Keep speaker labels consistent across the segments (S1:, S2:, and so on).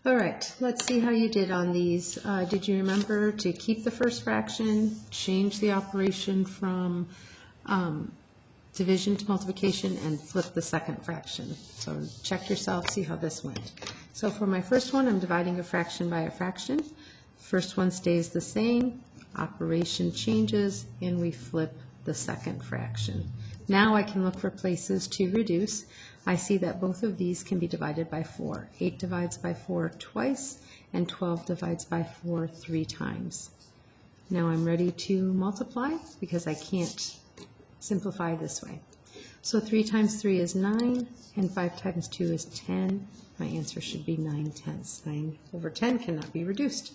S1: All right, let's see how you did on these. Did you remember to keep the first fraction, change the operation from division to multiplication, and flip the second fraction? So check yourself, see how this went. So for my first one, I'm dividing a fraction by a fraction. First one stays the same, operation changes, and we flip the second fraction. Now I can look for places to reduce. I see that both of these can be divided by 4. 8 divides by 4 twice, and 12 divides by 4 3 times. Now I'm ready to multiply because I can't simplify this way. So 3 times 3 is 9, and 5 times 2 is 10. My answer should be 9/10. 9 over 10 cannot be reduced.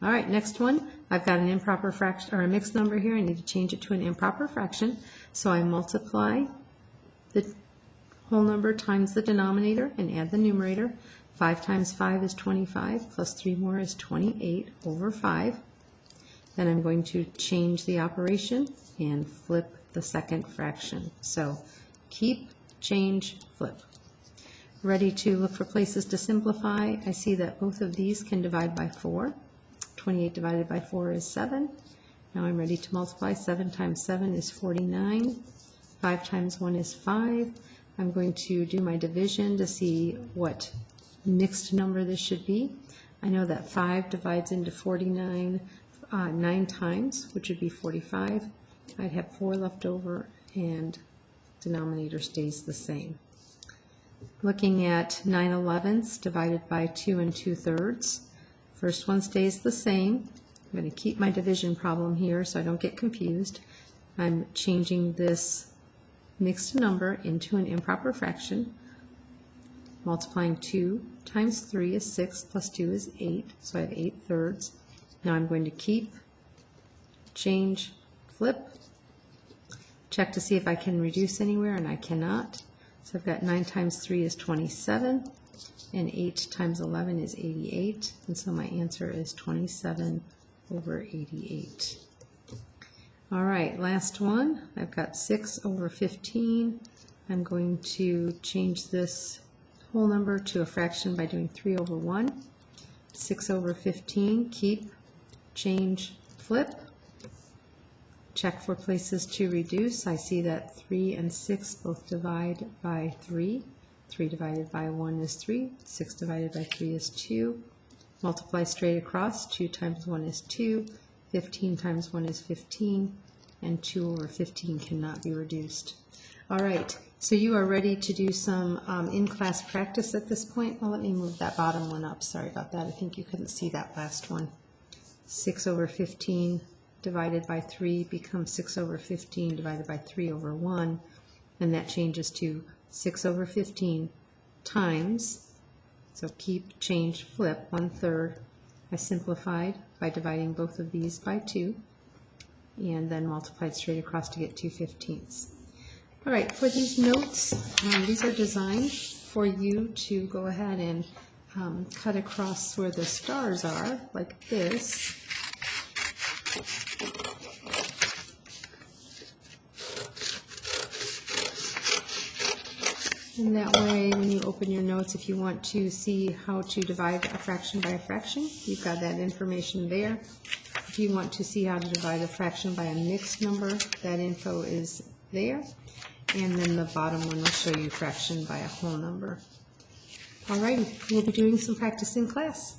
S1: All right, next one. I've got an improper fraction, or a mixed number here. I need to change it to an improper fraction. So I multiply the whole number times the denominator and add the numerator. 5 times 5 is 25, plus 3 more is 28 over 5. Then I'm going to change the operation and flip the second fraction. So keep, change, flip. Ready to look for places to simplify. I see that both of these can divide by 4. 28 divided by 4 is 7. Now I'm ready to multiply. 7 times 7 is 49. 5 times 1 is 5. I'm going to do my division to see what mixed number this should be. I know that 5 divides into 49 9 times, which would be 45. I'd have 4 left over, and denominator stays the same. Looking at 9/11ths divided by 2 2/3. First one stays the same. I'm going to keep my division problem here so I don't get confused. I'm changing this mixed number into an improper fraction. Multiplying 2 times 3 is 6, plus 2 is 8, so I have 8/3. Now I'm going to keep, change, flip, check to see if I can reduce anywhere, and I cannot. So I've got 9 times 3 is 27, and 8 times 11 is 88, and so my answer is 27 over 88. All right, last one. I've got 6 over 15. I'm going to change this whole number to a fraction by doing 3 over 1. 6 over 15, keep, change, flip. Check for places to reduce. I see that 3 and 6 both divide by 3. 3 divided by 1 is 3. 6 divided by 3 is 2. Multiply straight across. 2 times 1 is 2. 15 times 1 is 15. And 2 over 15 cannot be reduced. All right, so you are ready to do some in-class practice at this point. Well, let me move that bottom one up. Sorry about that. I think you couldn't see that last one. 6 over 15 divided by 3 becomes 6 over 15 divided by 3 over 1. And that changes to 6 over 15 times, so keep, change, flip, 1/3. I simplified by dividing both of these by 2, and then multiplied straight across to get 2/15. All right, for these notes, these are designed for you to go ahead and cut across where the stars are, like this. And that way, when you open your notes, if you want to see how to divide a fraction by a fraction, you've got that information there. If you want to see how to divide a fraction by a mixed number, that info is there. And then the bottom one will show you fraction by a whole number. All right, we'll be doing some practice in class.